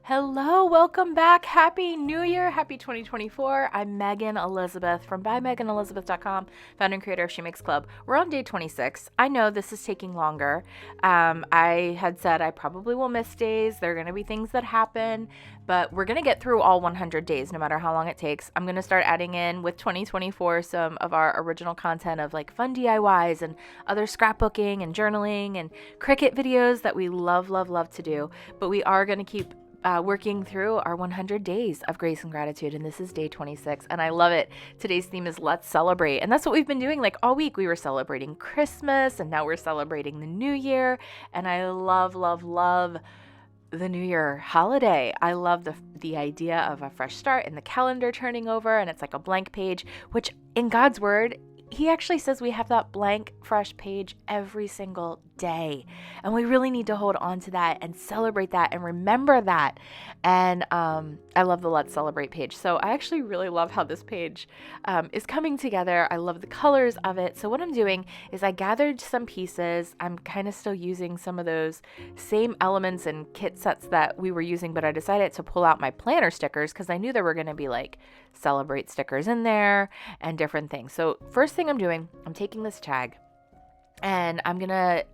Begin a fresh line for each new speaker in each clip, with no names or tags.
Hello, welcome back. Happy New Year. Happy 2024. I'm Megan Elizabeth from ByMeganElizabeth.com, founder and creator of She Makes Club. We're on day 26. I know this is taking longer. I had said I probably will miss days. There are going to be things that happen, but we're going to get through all 100 days, no matter how long it takes. I'm going to start adding in with 2024 some of our original content of like fun DIYs and other scrapbooking and journaling and Cricut videos that we love to do. But we are going to keep working through our 100 days of grace and gratitude, and this is day 26, and I love it. Today's theme is Let's Celebrate, and that's what we've been doing like all week. We were celebrating Christmas, and now we're celebrating the New Year, and I love the New Year holiday. I love the idea of a fresh start and the calendar turning over, and it's like a blank page, which in God's Word, He actually says we have that blank, fresh page every single day. And we really need to hold on to that and celebrate that and remember that. And I love the Let's Celebrate page. So I actually really love how this page is coming together. I love the colors of it. So what I'm doing is I gathered some pieces. I'm kind of still using some of those same elements and kit sets that we were using, but I decided to pull out my planner stickers because I knew there were going to be like celebrate stickers in there and different things. So first thing I'm doing, I'm taking this tag and I'm going to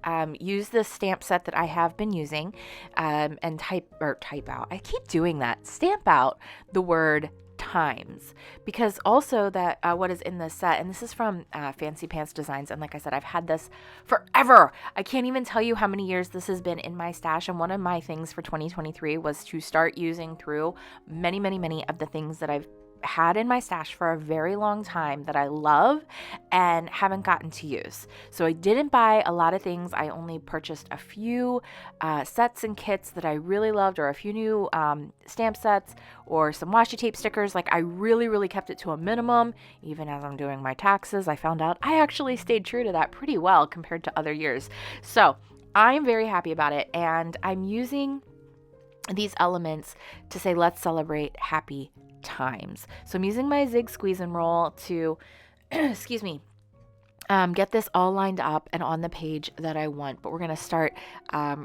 use this stamp set that I have been using and type out. I keep doing that. Stamp out the word times, because also that what is in this set, and this is from Fancy Pants Designs, and like I said, I've had this forever. I can't even tell you how many years this has been in my stash, and one of my things for 2023 was to start using through many of the things that I've had in my stash for a very long time that I love and haven't gotten to use. So I didn't buy a lot of things. I only purchased a few sets and kits that I really loved, or a few new stamp sets or some washi tape stickers. Like I really kept it to a minimum. Even as I'm doing my taxes, I found out I actually stayed true to that pretty well compared to other years. So I'm very happy about it. And I'm using these elements to say, let's celebrate happy times. So I'm using my zig, squeeze, and roll to, excuse me, get this all lined up and on the page that I want. But we're going to start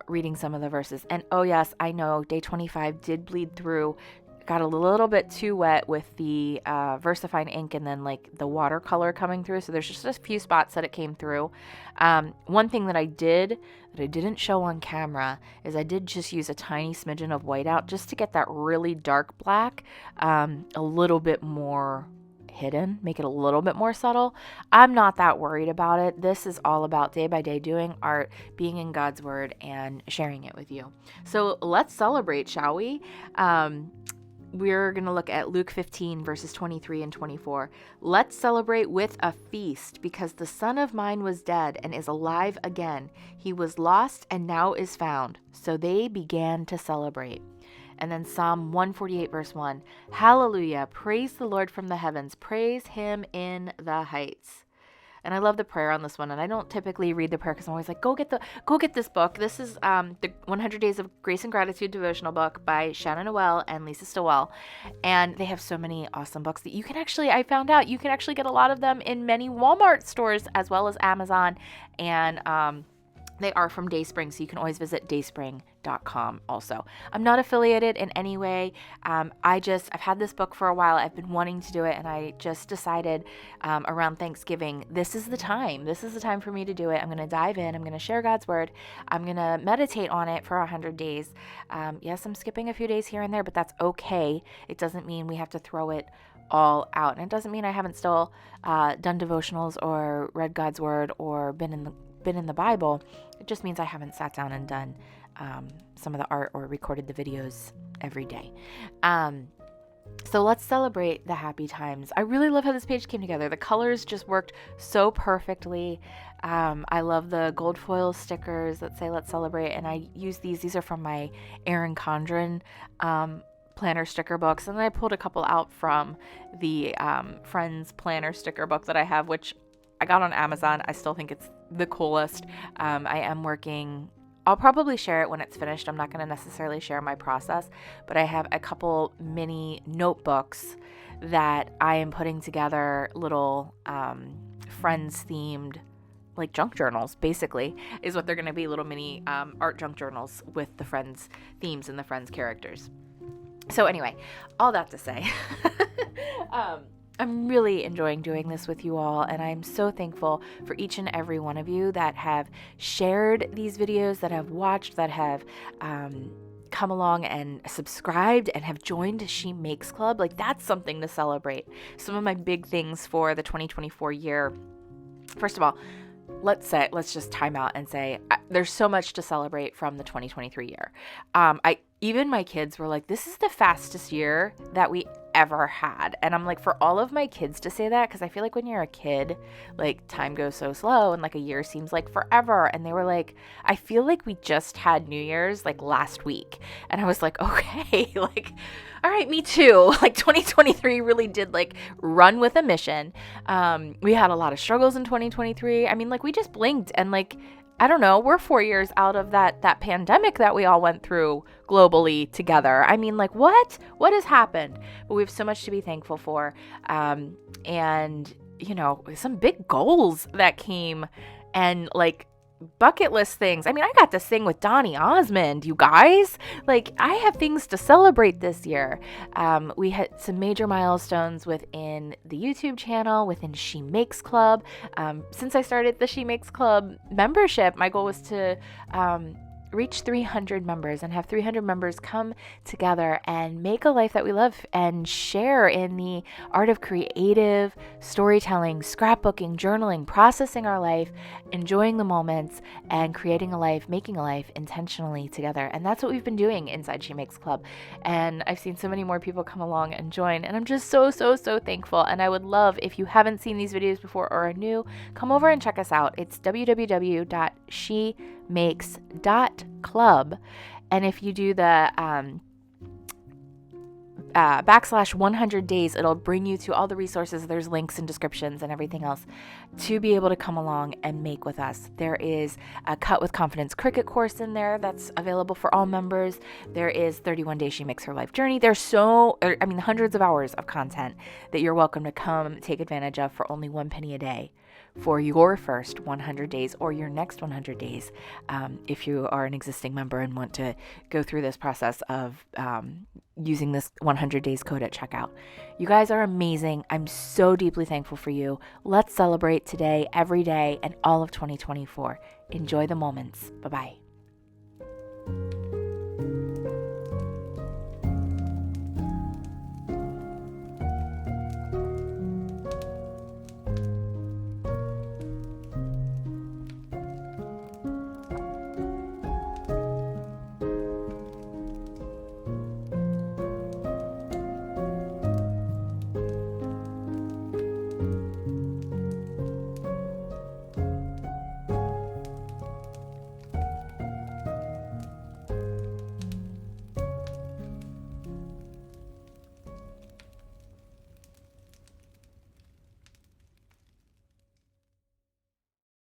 reading some of the verses. And oh yes, I know day 25 did bleed through, got a little bit too wet with the VersaFine ink and then like the watercolor coming through. So there's just a few spots that it came through. One thing that I didn't show on camera is I did just use a tiny smidgen of whiteout just to get that really dark black a little bit more hidden, make it a little bit more subtle. I'm not that worried about it. This is all about day by day doing art, being in God's Word, and sharing it with you. So let's celebrate, shall we? We're going to look at Luke 15, verses 23 and 24. Let's celebrate with a feast, because the son of mine was dead and is alive again. He was lost and now is found. So they began to celebrate. And then Psalm 148, verse 1. Hallelujah. Praise the Lord from the heavens. Praise him in the heights. And I love the prayer on this one. And I don't typically read the prayer because I'm always like, go get this book. This is the 100 Days of Grace and Gratitude devotional book by Shannon Noel and Lisa Stowell. And they have so many awesome books that you can actually, I found out you can actually get a lot of them in many Walmart stores as well as Amazon. And they are from Dayspring, so you can always visit dayspring.com also. I'm not affiliated in any way. I've had this book for a while. I've been wanting to do it, and I just decided around Thanksgiving, this is the time. This is the time for me to do it. I'm going to dive in. I'm going to share God's Word. I'm going to meditate on it for 100 days. Yes, I'm skipping a few days here and there, but that's okay. It doesn't mean we have to throw it all out. And it doesn't mean I haven't still done devotionals or read God's Word or been in the Bible. It just means I haven't sat down and done some of the art or recorded the videos every day. So let's celebrate the happy times. I really love how this page came together. The colors just worked so perfectly. I love the gold foil stickers that say let's celebrate, and I use these. These are from my Erin Condren planner sticker books, and then I pulled a couple out from the Friends planner sticker book that I have, which I got on Amazon. I still think it's the coolest. I am working, I'll probably share it when it's finished. I'm not going to necessarily share my process, but I have a couple mini notebooks that I am putting together, little Friends themed, like junk journals, basically, is what they're going to be, little mini art junk journals with the Friends themes and the Friends characters. So anyway, all that to say, I'm really enjoying doing this with you all, and I'm so thankful for each and every one of you that have shared these videos, that have watched, that have come along and subscribed and have joined She Makes Club. Like, that's something to celebrate. Some of my big things for the 2024 year. First of all, let's just time out and say there's so much to celebrate from the 2023 year. Even my kids were like, this is the fastest year that we ever had. And I'm like, for all of my kids to say that, because I feel like when you're a kid, like, time goes so slow and like a year seems like forever. And they were like, I feel like we just had New Year's like last week. And I was like, okay, like, all right, me too. Like, 2023 really did like run with a mission. We had a lot of struggles in 2023. I mean, like, we just blinked and like, I don't know, we're 4 years out of that pandemic that we all went through globally together. I mean, like, what has happened? But we have so much to be thankful for. And, you know, some big goals that came, and like bucket list things. I mean, I got to sing with Donny Osmond, you guys. Like, I have things to celebrate this year. We had some major milestones within the YouTube channel, within She Makes Club. Since I started the She Makes Club membership, my goal was to reach 300 members and have 300 members come together and make a life that we love and share in the art of creative storytelling, scrapbooking, journaling, processing our life, enjoying the moments, and creating a life, making a life intentionally together. And that's what we've been doing inside She Makes Club. And I've seen so many more people come along and join, and I'm just so thankful. And I would love, if you haven't seen these videos before or are new, come over and check us out. It's www.shemakes.club. And if you do the /100 days, it'll bring you to all the resources. There's links and descriptions and everything else to be able to come along and make with us. There is a Cut with Confidence Cricut course in there that's available for all members. There is 31 Days She Makes Her Life Journey. There's hundreds of hours of content that you're welcome to come take advantage of for only 1 penny a day for your first 100 days or your next 100 days, if you are an existing member and want to go through this process of using this 100 days code at checkout. You guys are amazing. I'm so deeply thankful for you. Let's celebrate today, every day, and all of 2024. Enjoy the moments. Bye-bye.